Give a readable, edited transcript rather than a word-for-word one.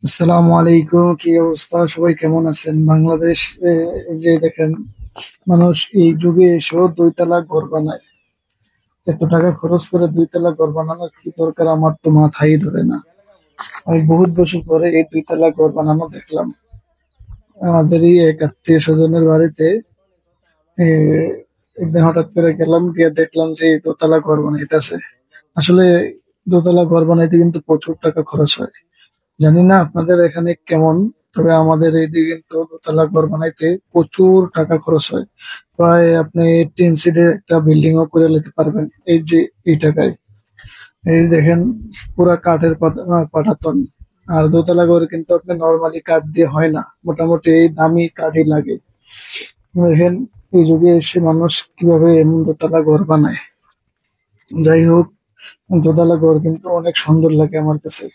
আসসালামু আলাইকুম। কি অবস্থা? সবাই কেমন আছেন? বাংলাদেশ এই যে দেখেন, মানুষ এই যুগে এসেও 2 তলা ঘর বানায়। এত টাকা খরচ করে 2 তলা ঘর বানানোর কি দরকার? আমার তো মাথাই ধরে না। আমি বহুত বছর পরে এই 2 তলা ঘর বানানো দেখলাম আমাদেরই এক আত্মীয় স্বজনের বাড়িতে। এ, একদিন হঠাৎ করে গেলাম, গিয়ে দেখলাম যে এই 2 তলা ঘর বানাইতেছে। আসলে 2 তলা ঘর বানাইতে কিন্তু প্রচুর টাকা খরচ হয়। জানি না আপনাদের এখানে কেমন, তবে আমাদের এইদিকে কিন্তু 2 তলা ঘর বানাইতে প্রচুর টাকা খরচ হয়। প্রায় আপনি 10 সিটের একটা বিল্ডিং ও করে নিতে পারবেন এই যে এই টাকায়। এই দেখেন, পুরা কাঠের পাঠাতন। আর 2 তলা ঘর কিন্তু আপনি নর্মালি কাঠ দিয়ে হয় না, মোটামুটি এই দামি কাঠই লাগে। দেখেন, এই যুগে এসে মানুষ কিভাবে এমন 2 তলা ঘর বানায়। যাই হোক, 2 তলা ঘর কিন্তু অনেক সুন্দর লাগে আমার কাছে।